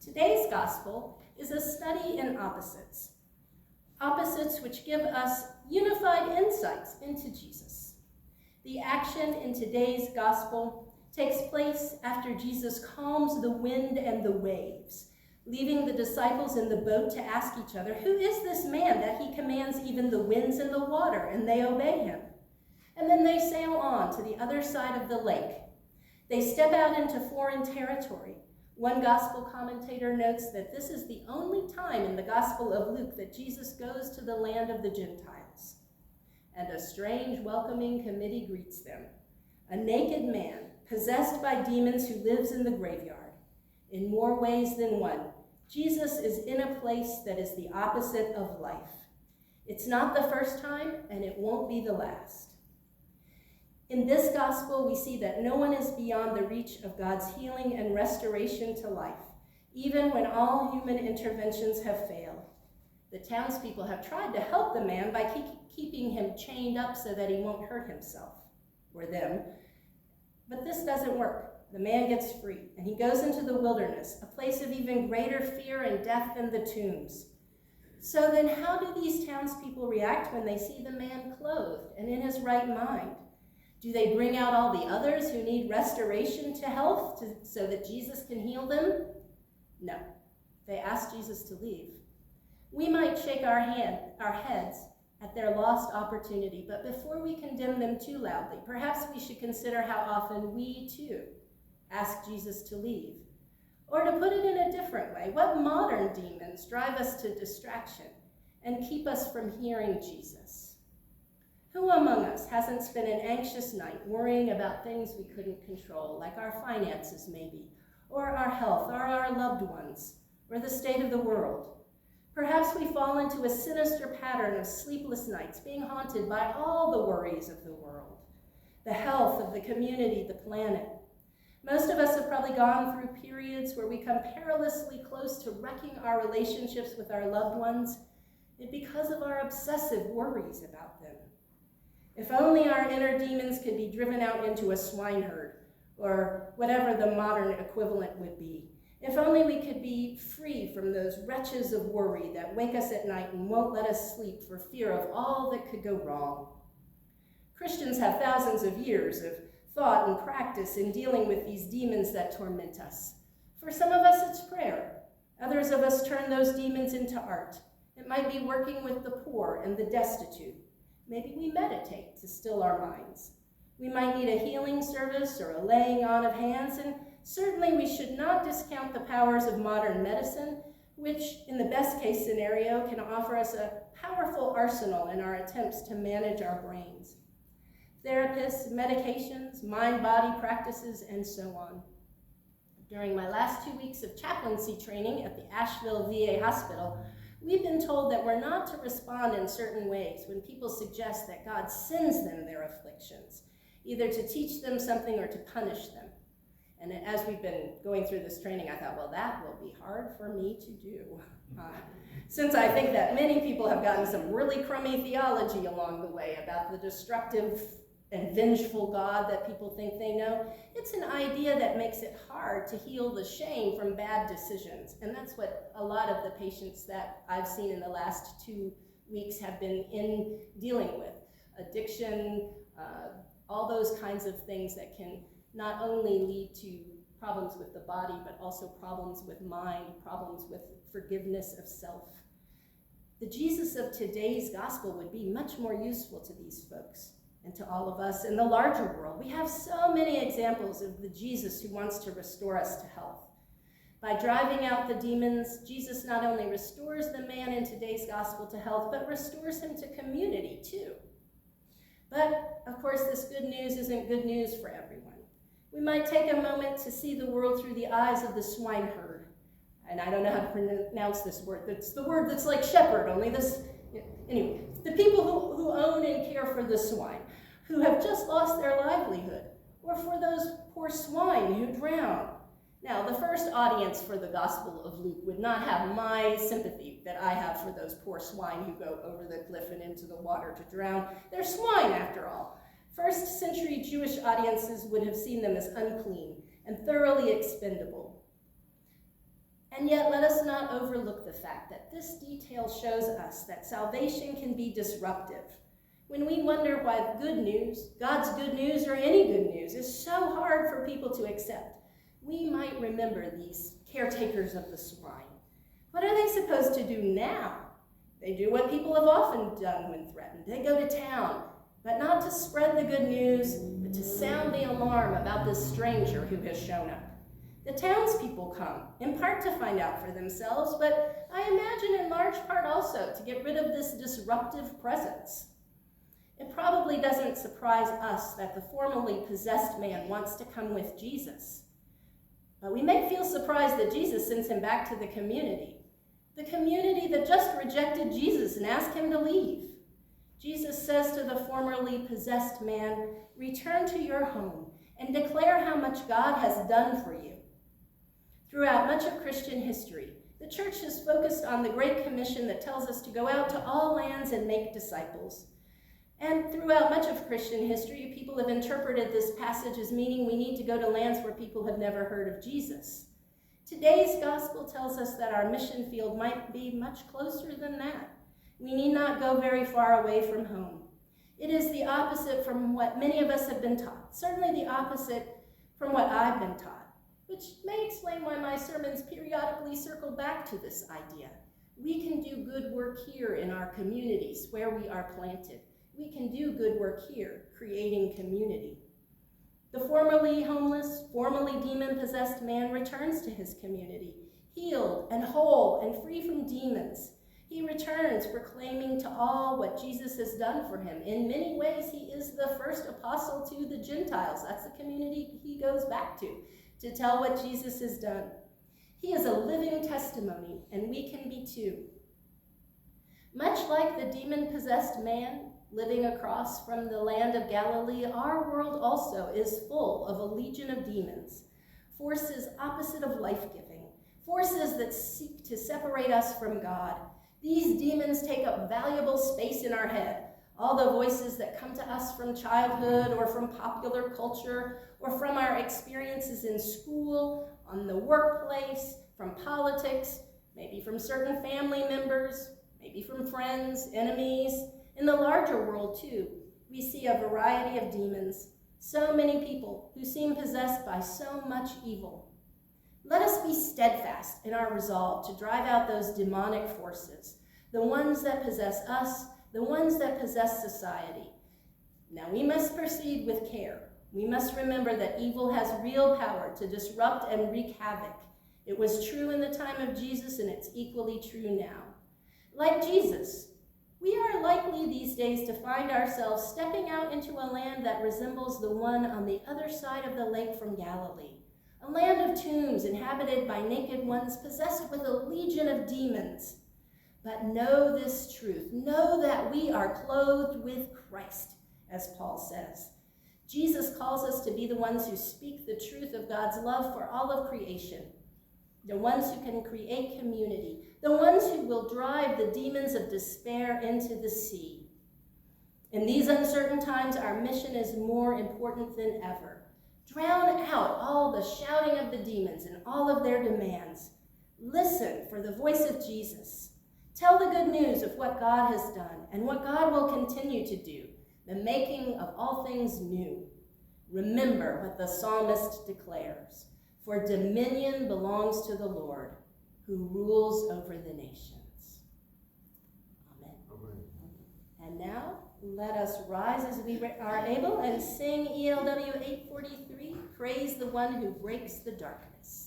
Today's gospel is a study in opposites. Opposites which give us unified insights into Jesus. The action in today's gospel takes place after Jesus calms the wind and the waves, leaving the disciples in the boat to ask each other, "Who is this man that he commands even the winds and the water, and they obey him?" And then they sail on to the other side of the lake. They step out into foreign territory. One gospel commentator notes that this is the only time in the Gospel of Luke that Jesus goes to the land of the Gentiles. And a strange welcoming committee greets them. A naked man, possessed by demons, who lives in the graveyard. In more ways than one, Jesus is in a place that is the opposite of life. It's not the first time, and it won't be the last. In this gospel, we see that no one is beyond the reach of God's healing and restoration to life, even when all human interventions have failed. The townspeople have tried to help the man by keeping him chained up so that he won't hurt himself, or them. But this doesn't work. The man gets free, and he goes into the wilderness, a place of even greater fear and death than the tombs. So then how do these townspeople react when they see the man clothed and in his right mind? Do they bring out all the others who need restoration to health so that Jesus can heal them? No, they ask Jesus to leave. We might shake our heads at their lost opportunity, but before we condemn them too loudly, perhaps we should consider how often we too ask Jesus to leave. Or to put it in a different way, what modern demons drive us to distraction and keep us from hearing Jesus? Who among us hasn't spent an anxious night worrying about things we couldn't control, like our finances maybe, or our health, or our loved ones, or the state of the world? Perhaps we fall into a sinister pattern of sleepless nights, being haunted by all the worries of the world, the health of the community, the planet. Most of us have probably gone through periods where we come perilously close to wrecking our relationships with our loved ones because of our obsessive worries about them. If only our inner demons could be driven out into a swineherd, or whatever the modern equivalent would be. If only we could be free from those wretches of worry that wake us at night and won't let us sleep for fear of all that could go wrong. Christians have thousands of years of thought and practice in dealing with these demons that torment us. For some of us, it's prayer. Others of us turn those demons into art. It might be working with the poor and the destitute. Maybe we meditate to still our minds. We might need a healing service or a laying on of hands, and certainly we should not discount the powers of modern medicine, which, in the best case scenario, can offer us a powerful arsenal in our attempts to manage our brains. Therapists, medications, mind-body practices, and so on. During my last 2 weeks of chaplaincy training at the Asheville VA Hospital, we've been told that we're not to respond in certain ways when people suggest that God sends them their afflictions, either to teach them something or to punish them. And as we've been going through this training, I thought, well, that will be hard for me to do. Since I think that many people have gotten some really crummy theology along the way about the destructive and vengeful God that people think they know, it's an idea that makes it hard to heal the shame from bad decisions. And that's what a lot of the patients that I've seen in the last 2 weeks have been in dealing with. Addiction, all those kinds of things that can not only lead to problems with the body, but also problems with mind, problems with forgiveness of self. The Jesus of today's gospel would be much more useful to these folks and to all of us in the larger world. We have so many examples of the Jesus who wants to restore us to health. By driving out the demons, Jesus not only restores the man in today's gospel to health, but restores him to community too. But, of course, this good news isn't good news for everyone. We might take a moment to see the world through the eyes of the swineherd. And I don't know how to pronounce this word. It's the word that's like shepherd, only this. Anyway, the people who own and care for the swine, who have just lost their livelihood, or for those poor swine who drown. Now, the first audience for the Gospel of Luke would not have my sympathy that I have for those poor swine who go over the cliff and into the water to drown. They're swine, after all. First century Jewish audiences would have seen them as unclean and thoroughly expendable. And yet, let us not overlook the fact that this detail shows us that salvation can be disruptive. When we wonder why good news, God's good news, or any good news is so hard for people to accept, we might remember these caretakers of the swine. What are they supposed to do now? They do what people have often done when threatened. They go to town, but not to spread the good news, but to sound the alarm about this stranger who has shown up. The townspeople come, in part to find out for themselves, but I imagine in large part also to get rid of this disruptive presence. It probably doesn't surprise us that the formerly possessed man wants to come with Jesus. But we may feel surprised that Jesus sends him back to the community that just rejected Jesus and asked him to leave. Jesus says to the formerly possessed man, "Return to your home and declare how much God has done for you." Throughout much of Christian history, the church has focused on the Great Commission that tells us to go out to all lands and make disciples. And throughout much of Christian history, people have interpreted this passage as meaning we need to go to lands where people have never heard of Jesus. Today's gospel tells us that our mission field might be much closer than that. We need not go very far away from home. It is the opposite from what many of us have been taught, certainly the opposite from what I've been taught, which may explain why my sermons periodically circle back to this idea. We can do good work here in our communities where we are planted. We can do good work here, creating community. The formerly homeless, formerly demon-possessed man returns to his community, healed and whole and free from demons. He returns proclaiming to all what Jesus has done for him. In many ways, he is the first apostle to the Gentiles. That's the community he goes back to tell what Jesus has done. He is a living testimony, and we can be too. Much like the demon-possessed man living across from the land of Galilee, our world also is full of a legion of demons, forces opposite of life-giving, forces that seek to separate us from God. These demons take up valuable space in our head. All the voices that come to us from childhood or from popular culture or from our experiences in school, on the workplace, from politics, maybe from certain family members, maybe from friends, enemies. In the larger world, too, we see a variety of demons, so many people who seem possessed by so much evil. Let us be steadfast in our resolve to drive out those demonic forces, the ones that possess us, the ones that possess society. Now, we must proceed with care. We must remember that evil has real power to disrupt and wreak havoc. It was true in the time of Jesus, and it's equally true now. Like Jesus, we are likely these days to find ourselves stepping out into a land that resembles the one on the other side of the lake from Galilee, a land of tombs inhabited by naked ones possessed with a legion of demons. But know this truth, know that we are clothed with Christ, as Paul says. Jesus calls us to be the ones who speak the truth of God's love for all of creation, the ones who can create community, the ones who will drive the demons of despair into the sea. In these uncertain times, our mission is more important than ever. Drown out all the shouting of the demons and all of their demands. Listen for the voice of Jesus. Tell the good news of what God has done and what God will continue to do, the making of all things new. Remember what the psalmist declares, for dominion belongs to the Lord, who rules over the nations. Amen. Amen. And now, let us rise as we are able and sing ELW 843, Praise the One Who Breaks the Darkness.